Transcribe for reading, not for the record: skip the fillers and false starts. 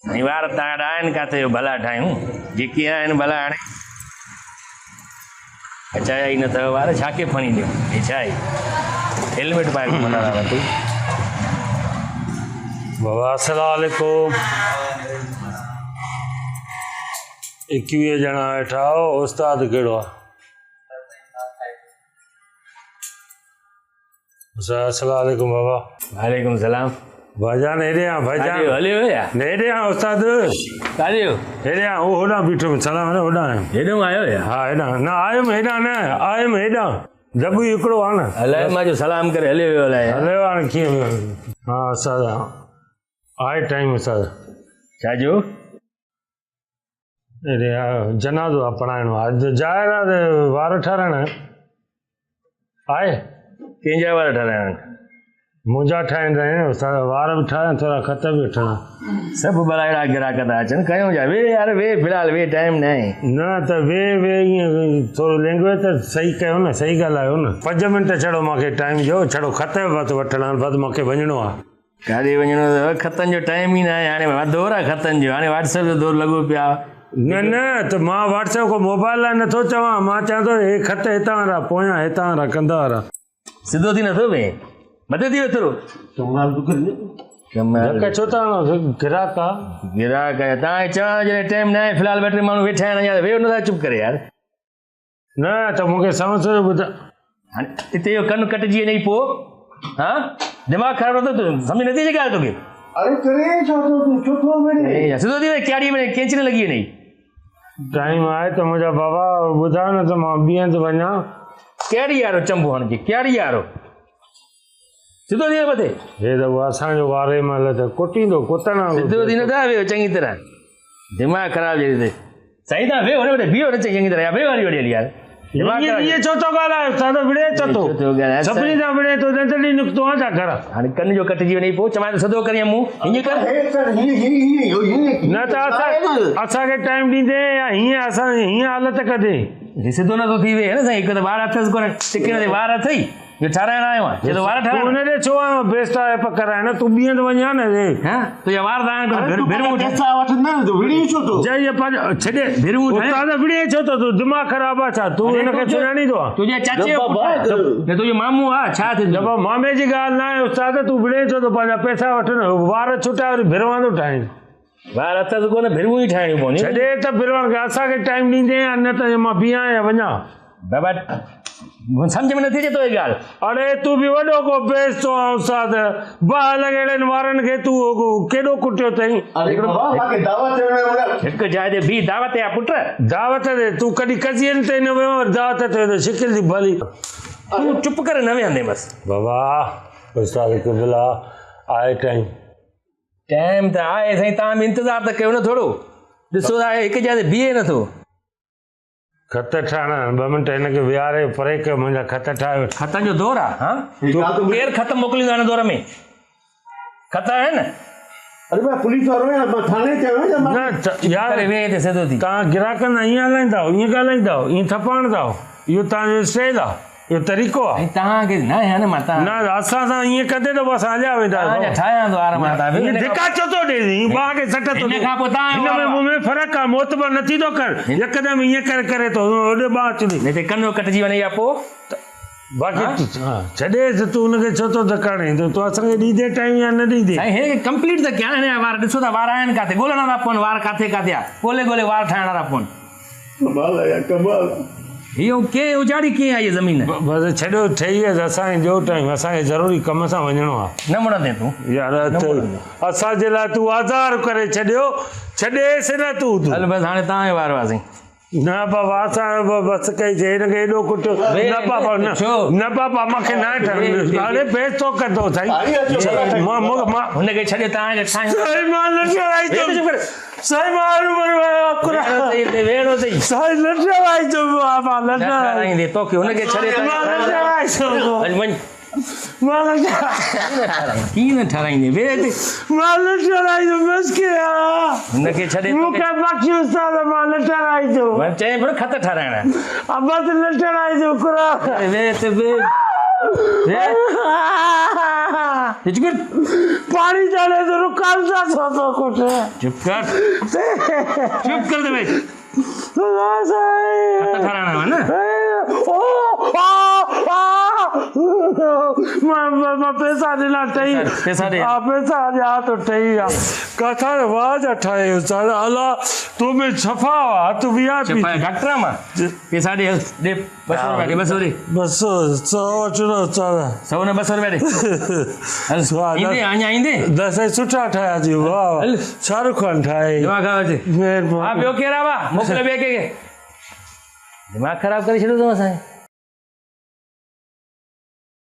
वार तव्हां आहिनि किथे भला ठाहियूं जेके आहिनि भला हाणे अचाया ई न अथव वार छा के खणी ॾियो हे छा आहे हेलमेट पाए घुमंदा रहंदा तूं बाबा अस्सलाम वालेकुम 21 ॼणा वेठा हो उस्ताद कहिड़ो आहे अस्सलाम वालेकुम बाबा वालेकुम सलाम भाईजान हेॾे आ भाईजान हलियो या हेॾे आ उस्ताद काॾे हेॾे आ उहो होॾां बीठो सलाम आहे होॾां आयुमि हेॾो आयो या हा हेॾां न आयुमि हेॾां न आयुमि हेॾां दॿो हिकिड़ो आहे न अलाए मां जो सलाम करे हलियो वियो अलाए हलियो हाणे कीअं हा उस्ताद आहे टाइम उस्ताद छाजो हेॾे जनाज़ो आहे पढ़ाइणो आहे अॼु ज़ाहिर आहे वार ठाराइणा आहे कंहिंजा वार ठाराइणा मुंहिंजा ठाहींदा आहिनि उस्ताद वार बि ठाहिया थोरा ख़त बि वठणा सभु भला अहिड़ा ग्राहक था अचनि कयूं छा वे यार वे फ़िलहाल वे टाइम न आहे न त वे ईअं थोरो लैंग्वेज त सही कयो न सही ॻाल्हायो न 5 मिंट छॾो मूंखे टाइम ॾियो छॾो ख़त बसि वठणा बसि मूंखे वञिणो आहे काॾे वञिणो अथव खतनि जो टाइम ई न आहे हाणे दौर आहे खतनि जो हाणे व्हाट्सएप जो दौर लॻो पिया न न त मां व्हाट्सएप खां मोबाइल लाइ नथो चवां मां चवां थो हे ख़त हितां वारा पोयां हितां वारा कंदा वारा सिधो थी नथो वे मथे थी वेठो छो त ग्राहक आहे गिराक आहे तव्हांखे चवण जॾहिं टाइम न आहे फ़िलहाल ॿ 3 माण्हू वेठा आहिनि अञा वेहो नथा चुप करे यार न त मूंखे सम्झ ॿुधाए हाणे हिते इहो कनु कटिजी वञे पोइ हा दिमाग़ ख़राबु नथो तूं सम्झ नथी अचे ॻाल्हि तोखे अरे करे छा थो तूं छो थो वणे सिधो थी वञे क्यारी में कैंची न लॻी वञे टाइम आहे त मुंहिंजा बाबा ॿुधायो न त मां ॿीहर ते वञा कहिड़ी यारो चंबो हणजे कहिड़ी यारो सिधो थी मथे हे त उहो असांजो वारे महिल त कुटींदो कुटणा सिधो थी नथा वेहो चङी तरह दिमाग़ ख़राबु जे हिते साईं तव्हां वेहो वॾे बीहो न चई चङी तरह वेहो वारी वॾी हली यार इहे छो थो ॻाल्हाए सादो विड़े छो थो सभिनी सां विड़े थो नंढड़ी निकितो आहे छा घर हाणे कन जो कटिजी वञे पोइ चवां त सदो करियां मूं हीअं कर न त असांखे टाइम ॾींदे या हीअं असां हीअं हालत कढे सिधो नथो थी वे न साईं हिकु त वार अथसि कोन टिकण ते वार अथई इहो ठाराइण आयो आहे चए थो वार ठाराइण हुनॾे छो आयो बेस्ट आहे कराइण तूं ॿीहर ते वञा न हा तुंहिंजा वार छॾे विड़े छो थो तूं दिमाग़ ख़राबु आहे छा तूं हिनखे सुञाणींदो आहे तुंहिंजे चाचे तुंहिंजो मामू आहे छा थींदो मामे जी ॻाल्हि न आहे उस्ताद तूं विड़े छो थो पंहिंजा पैसा वठ न वार छुटाए वरी भिरवां थो ठाहिनि वार अथसि कोन भिरवूं ई ठाहिणियूं पवंदियूं छॾे त भिरवां असांखे टाइम ॾींदे या न त मां बीहां या वञा बाबा सम्झ में नथी अचे तो ये ॻाल्हि अरे तूं बि वॾो को बेस थो आहे उस्ताद 2 लॻेड़नि वारनि खे तूं केॾो कुटियो अथई हिकु जाइ ते बि दावत आहे पुट दावत ते तूं कॾहिं कज़ियनि ते न वियो दावत ते शिकिल थी भली तूं चुप करे न वेहंदे बसि बाबा उस्ताद क़िबला आहे टाइम त आहे साईं तव्हां बि इंतज़ारु त कयो न थोरो ॾिसो त हिकु जाइ ते बीहे नथो ख़त ठाहिणा 2 मिंट हिनखे विहारे परे कयो मुंहिंजा ख़त ठाहे वठ खतनि जो दौर आहे हा केरु ख़त मोकिलींदो हिन दौर में ख़त आहिनि अरे भाई पुलिस वारो है मां थाने ते आयो न यार वेह ते सिधो थी तव्हां ग्राहकनि सां ईअं ॻाल्हाईंदा ईअं ॻाल्हाईंदा ईअं थपाणंदा इहो तव्हांजो स्टाइल आहे इहो तरीक़ो आहे तव्हांखे न आहे न मां न असां सां ईअं कंदे त असां हलिया वेंदा ठाहियां थो वार मां धिका छो थो ॾे ॿार खे सट थो हिन खां पोइ हिन में फ़र्क़ु आहे मोतबर नथी थो कर यकदमि ईअं करे थो होॾे ॿार अचे हिते कनो कटिजी वञे या पोइ बाक़ी छॾेसि तूं हुनखे छो थो धकाणे तूं असांखे ॾींदे टाइम या न ॾींदे साईं हे कंप्लीट त कया हिन जा वार ॾिसो था वार आहिनि किथे ॻोल्हणा था पवनि वार किथे किथे आहे ॻोल्हे वार ठाहिणा था पवनि इहो कीअं उजाड़ी कीअं आहे इहा ज़मीन बसि छॾियो ठही वियसि असांखे ॾियो टाइम असांखे ज़रूरी कम सां वञिणो आहे न मुड़ंदे तूं यार असांजे लाइ तूं आज़ार करे छॾियो छॾेसि न तूं हल बसि हाणे तव्हांजो वार हुआसीं न बाबा असां बसि कई हिनखे एॾो कुटियो न पापा न पापा मूंखे न हाणे बेस थो कंदो साईं हुनखे छॾे तव्हांखे तोखे हुनखे छॾे कीअं न ठाराईंदे हुनखे छॾे चए पियो खत ठाराइणा हिचकुट पानी जाने तो रुकाल जा तो कुछ चुप कर दे भाई तो साईं खत्ता खराना है ना मैं पैसा दिला टही पैसा दे पैसा दिया तो टही कथा आवाज अठाए सर अला तुम्हें छफा हाथ बिया चुप डॉक्टर मा पैसा दे 200 रुपया दे 200 दे 200 100 चलो चल 100 ने 200 रुपया दे इंदे आया इंदे दस सुठा ठाया जी वाह शाहरुख खान ठाए दिमाग खराब है मेहरबानी आप यो केरा वा मोकले बे के दिमाग खराब कर छड़ो तो साईं